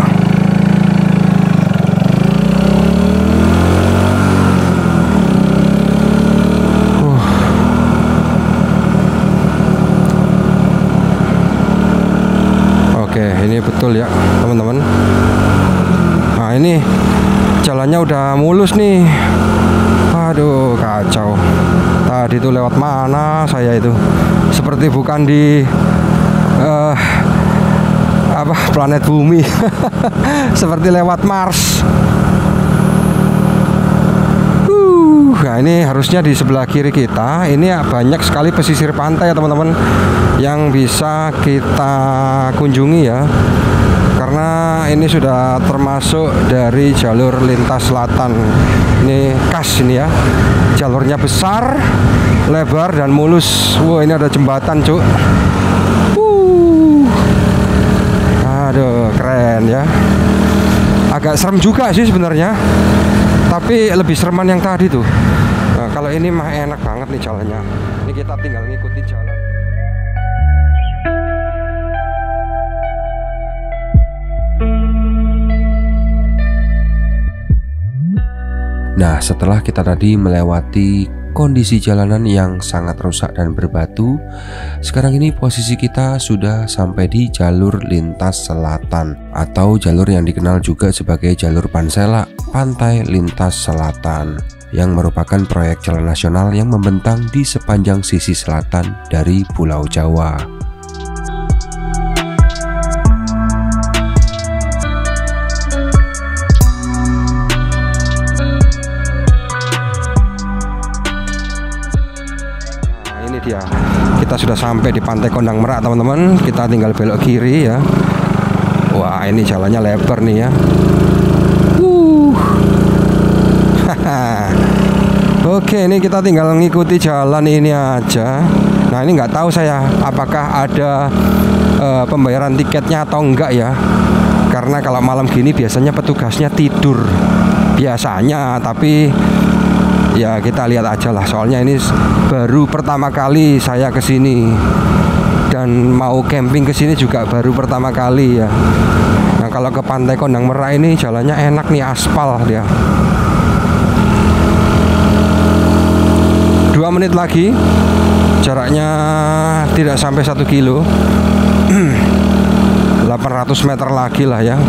Oke, ini betul ya teman-teman. Nah, ini jalannya udah mulus nih. Aduh, kacau. Tadi tuh lewat mana saya itu? Seperti bukan di planet bumi. Seperti lewat Mars. Nah, ini harusnya di sebelah kiri kita. Ini banyak sekali pesisir pantai ya teman-teman, yang bisa kita kunjungi ya. Karena karena ini sudah termasuk dari jalur lintas selatan. Ini khas ini ya, jalurnya besar, lebar dan mulus. Wah, ini ada jembatan cuk. Aduh, keren ya. Agak serem juga sih sebenarnya, tapi lebih sereman yang tadi tuh. Nah, kalau ini mah enak banget nih jalannya. Ini kita tinggal ngikuti jalan. Nah, setelah kita tadi melewati kondisi jalanan yang sangat rusak dan berbatu, sekarang ini posisi kita sudah sampai di jalur lintas selatan, atau jalur yang dikenal juga sebagai jalur Pansela, Pantai Lintas Selatan, yang merupakan proyek jalan nasional yang membentang di sepanjang sisi selatan dari Pulau Jawa. Ya, kita sudah sampai di Pantai Kondang Merak teman-teman. Kita tinggal belok kiri ya. Wah, ini jalannya lebar nih ya. Oke, ini kita tinggal ngikuti jalan ini aja. Nah, ini nggak tahu saya apakah ada pembayaran tiketnya atau enggak ya. Karena kalau malam gini biasanya petugasnya tidur biasanya, tapi ya kita lihat aja lah, soalnya ini baru pertama kali saya kesini dan mau camping kesini juga baru pertama kali ya. Nah, kalau ke Pantai Kondang Merak ini jalannya enak nih, aspal dia. 2 menit lagi, jaraknya tidak sampai 1 kilo. 800 meter lagi lah ya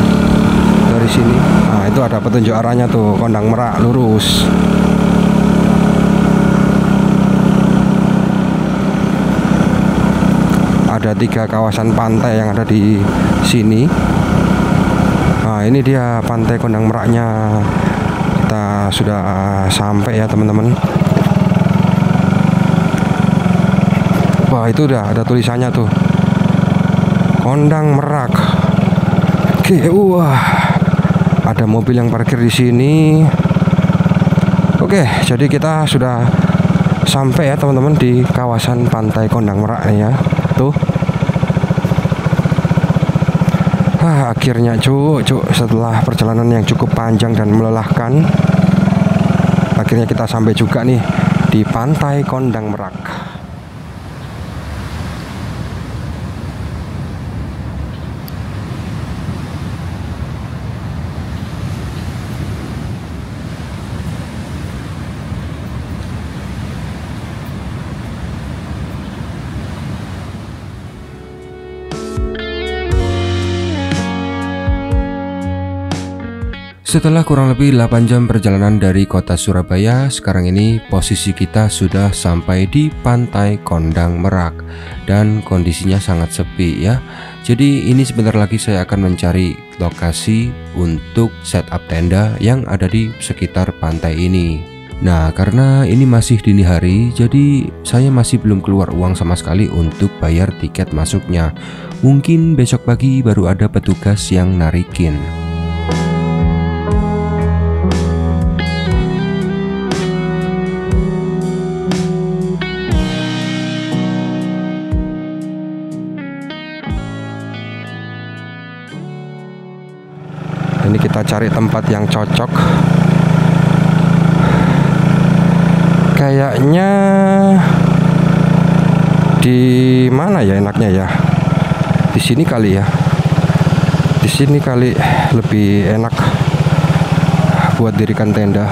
dari sini. Nah, itu ada petunjuk arahnya tuh, Kondang Merak lurus. Ada 3 kawasan pantai yang ada di sini. Nah, ini dia Pantai Kondang Meraknya. Kita sudah sampai ya teman-teman. Wah, itu udah ada tulisannya tuh, Kondang Merak. Oke, wah, ada mobil yang parkir di sini. Oke, jadi kita sudah sampai ya teman-teman di kawasan Pantai Kondang Merak nih ya. Tuh. Akhirnya cuk, setelah perjalanan yang cukup panjang dan melelahkan, akhirnya kita sampai juga nih di Pantai Kondang Merak. Setelah kurang lebih 8 jam perjalanan dari kota Surabaya, sekarang ini posisi kita sudah sampai di Pantai Kondang Merak dan kondisinya sangat sepi ya. Jadi ini sebentar lagi saya akan mencari lokasi untuk setup tenda yang ada di sekitar pantai ini. Nah, karena ini masih dini hari, jadi saya masih belum keluar uang sama sekali untuk bayar tiket masuknya. Mungkin besok pagi baru ada petugas yang narikin. Ini kita cari tempat yang cocok. Kayaknya di mana ya enaknya ya? Di sini kali ya. Di sini kali lebih enak buat dirikan tenda.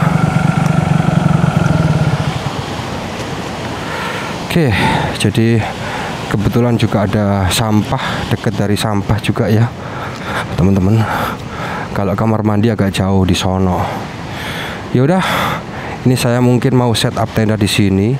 Oke, jadi kebetulan juga ada sampah, dekat dari sampah juga ya, teman-teman. Kalau kamar mandi agak jauh di sono. Ya udah, ini saya mungkin mau setup tenda di sini.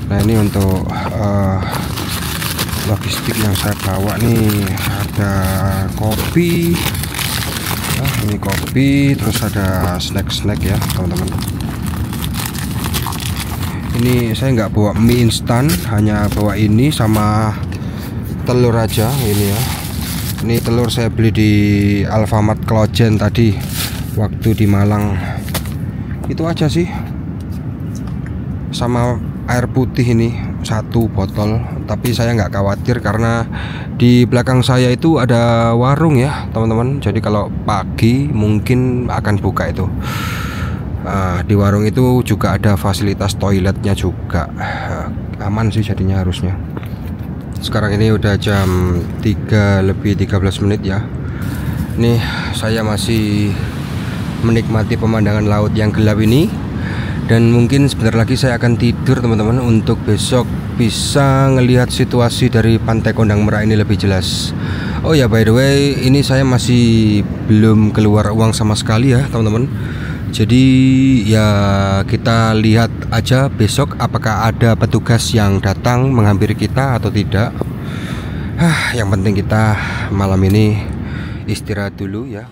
Nah, ini untuk logistik yang saya bawa nih. Ada kopi, ini kopi, terus ada snack-snack ya teman-teman. Ini saya nggak bawa mie instan, hanya bawa ini sama telur aja ini ya. Ini telur saya beli di Alfamart Klojen tadi waktu di Malang. Itu aja sih. Sama air putih ini 1 botol. Tapi saya nggak khawatir karena di belakang saya itu ada warung ya teman-teman. Jadi kalau pagi mungkin akan buka itu. Di warung itu juga ada fasilitas toiletnya juga. Aman sih jadinya harusnya. Sekarang ini udah jam 3:13 ya. Nih saya masih menikmati pemandangan laut yang gelap ini. Dan mungkin sebentar lagi saya akan tidur teman-teman, untuk besok bisa ngelihat situasi dari Pantai Kondang Merak ini lebih jelas. Oh ya, by the way, ini saya masih belum keluar uang sama sekali ya teman-teman. Jadi ya kita lihat aja besok apakah ada petugas yang datang menghampiri kita atau tidak. Yang penting kita malam ini istirahat dulu ya.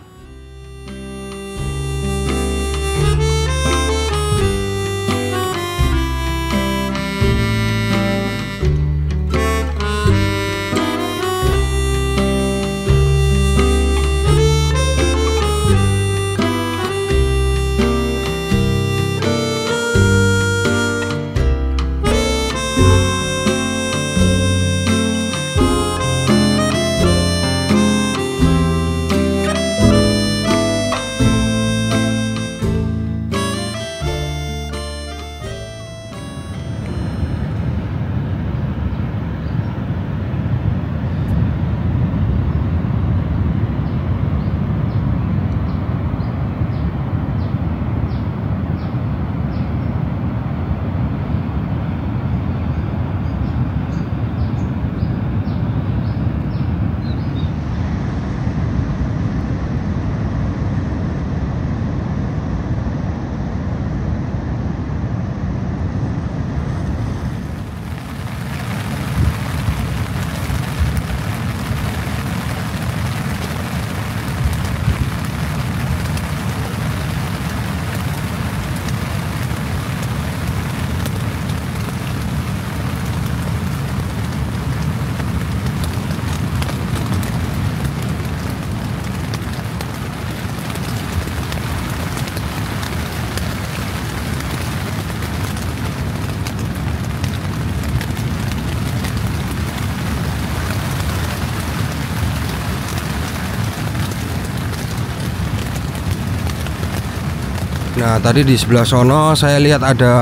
Nah tadi di sebelah sono saya lihat ada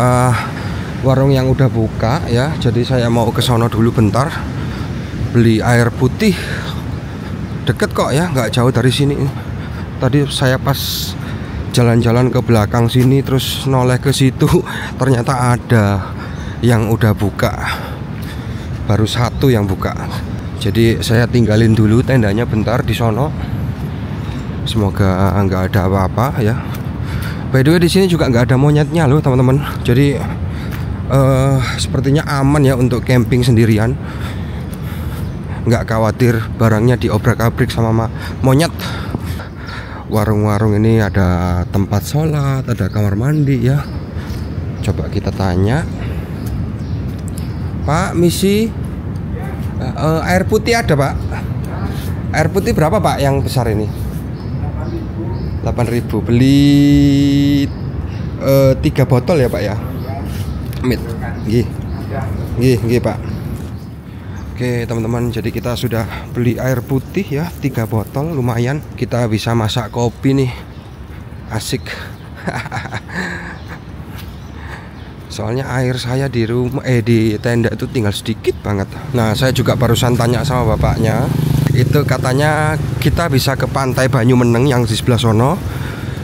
warung yang udah buka ya. Jadi saya mau ke sono dulu bentar, beli air putih. Deket kok ya, nggak jauh dari sini. Tadi saya pas jalan-jalan ke belakang sini terus noleh ke situ, ternyata ada yang udah buka. Baru 1 yang buka. Jadi saya tinggalin dulu tendanya bentar di sono. Semoga nggak ada apa-apa ya. By the way di sini juga nggak ada monyetnya loh teman-teman. Jadi sepertinya aman ya untuk camping sendirian. Nggak khawatir barangnya diobrak-abrik sama monyet. Warung-warung ini ada tempat sholat, ada kamar mandi ya. Coba kita tanya. Pak, misi air putih ada pak? Air putih berapa pak yang besar ini? 8.000. Beli 3 botol ya pak ya? Mit. Gih pak. Oke teman-teman, jadi kita sudah beli air putih ya 3 botol, lumayan. Kita bisa masak kopi nih. Asik. Soalnya air saya di rumah di tenda itu tinggal sedikit banget. Nah saya juga barusan tanya sama bapaknya. Itu katanya kita bisa ke pantai Banyumeneng yang di sebelah sono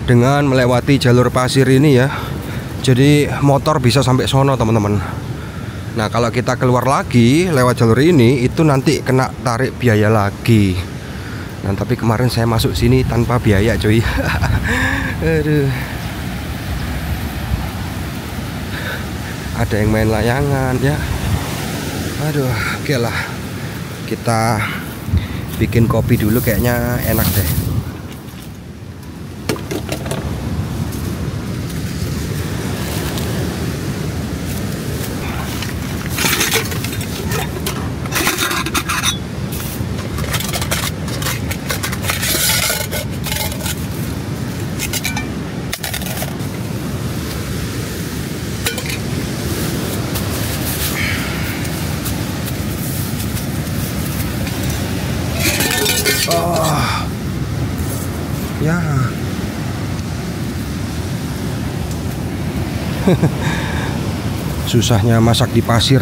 dengan melewati jalur pasir ini ya. Jadi motor bisa sampai sono teman-teman. Nah kalau kita keluar lagi lewat jalur ini itu nanti kena tarik biaya lagi. Nah tapi kemarin saya masuk sini tanpa biaya cuy. Aduh. Ada yang main layangan ya. Aduh, oke lah. Kita bikin kopi dulu, kayaknya enak deh. Ya. Susahnya masak di pasir.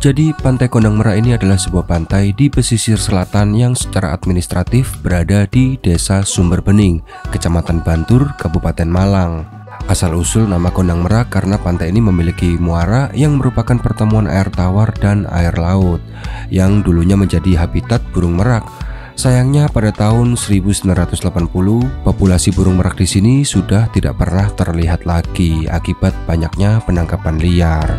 Jadi Pantai Kondang Merak ini adalah sebuah pantai di pesisir selatan yang secara administratif berada di Desa Sumber Bening, Kecamatan Bantur, Kabupaten Malang. Asal-usul nama Kondang Merak karena pantai ini memiliki muara yang merupakan pertemuan air tawar dan air laut yang dulunya menjadi habitat burung merak. Sayangnya pada tahun 1980 populasi burung merak di sini sudah tidak pernah terlihat lagi akibat banyaknya penangkapan liar.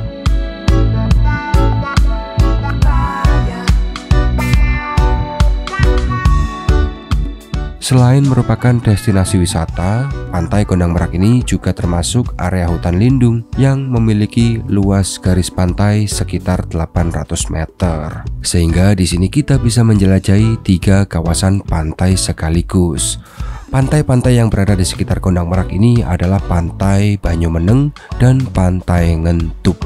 Selain merupakan destinasi wisata, Pantai Kondang Merak ini juga termasuk area hutan lindung yang memiliki luas garis pantai sekitar 800 meter. Sehingga di sini kita bisa menjelajahi 3 kawasan pantai sekaligus. Pantai-pantai yang berada di sekitar Kondang Merak ini adalah Pantai Banyumeneng dan Pantai Ngentup.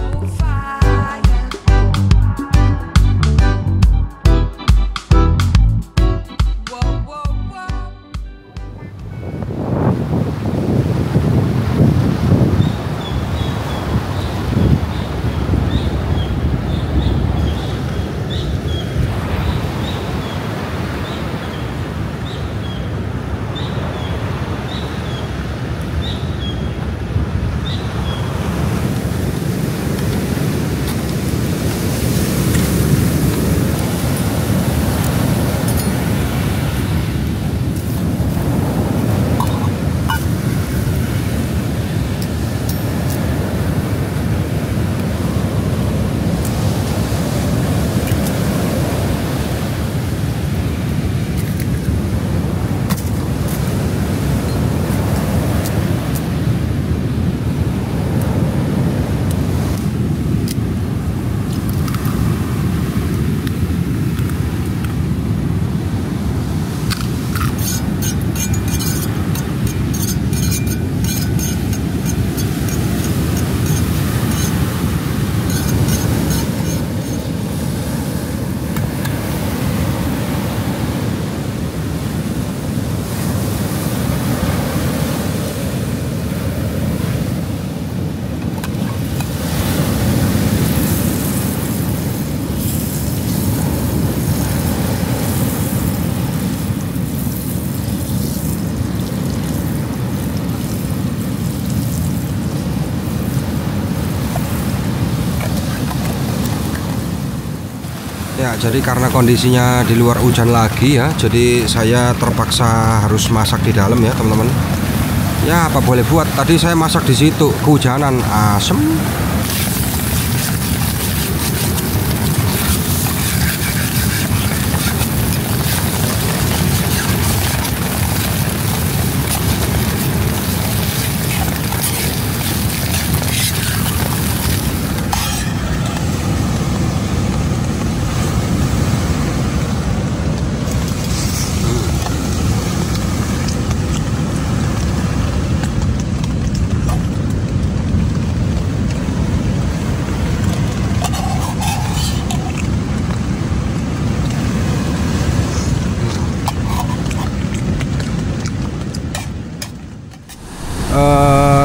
Ya, jadi karena kondisinya di luar hujan lagi ya, jadi saya terpaksa harus masak di dalam ya, teman-teman. Ya, apa boleh buat. Tadi saya masak di situ, kehujanan, asem.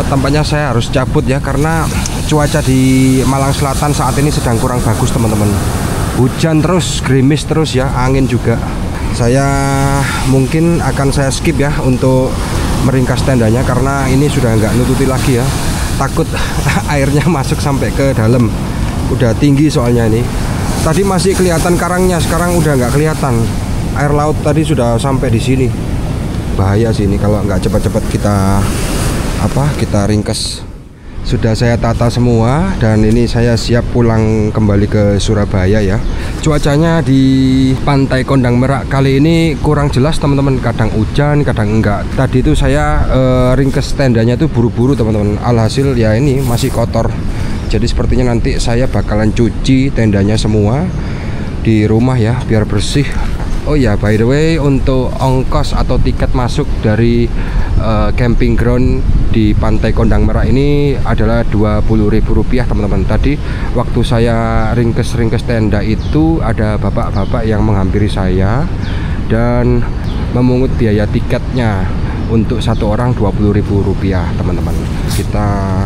tampaknya saya harus cabut ya, karena cuaca di Malang Selatan saat ini sedang kurang bagus teman-teman. Hujan terus, gerimis terus ya, angin juga. Saya mungkin akan saya skip ya untuk meringkas tendanya, karena ini sudah nggak nututi lagi ya. Takut airnya masuk sampai ke dalam. Udah tinggi soalnya ini. Tadi masih kelihatan karangnya, sekarang udah nggak kelihatan. Air laut tadi sudah sampai di sini. Bahaya sih ini kalau nggak cepat-cepat kita ringkas. Sudah saya tata semua dan ini saya siap pulang kembali ke Surabaya ya. Cuacanya di Pantai Kondang Merak kali ini kurang jelas teman-teman, kadang hujan kadang enggak. Tadi itu saya ringkes tendanya itu buru-buru teman-teman, alhasil ya ini masih kotor. Jadi sepertinya nanti saya bakalan cuci tendanya semua di rumah ya, biar bersih. Oh ya, by the way, untuk ongkos atau tiket masuk dari camping ground di Pantai Kondang Merak ini adalah Rp20.000 teman-teman. Tadi waktu saya ringkes tenda itu ada bapak-bapak yang menghampiri saya dan memungut biaya tiketnya untuk satu orang Rp20.000 teman-teman. Kita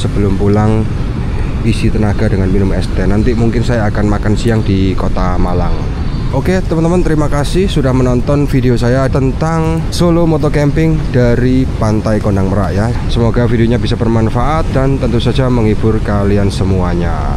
sebelum pulang isi tenaga dengan minum es teh. Nanti mungkin saya akan makan siang di kota Malang. Oke teman-teman, terima kasih sudah menonton video saya tentang solo moto camping dari Pantai Kondang Merak ya. Semoga videonya bisa bermanfaat dan tentu saja menghibur kalian semuanya.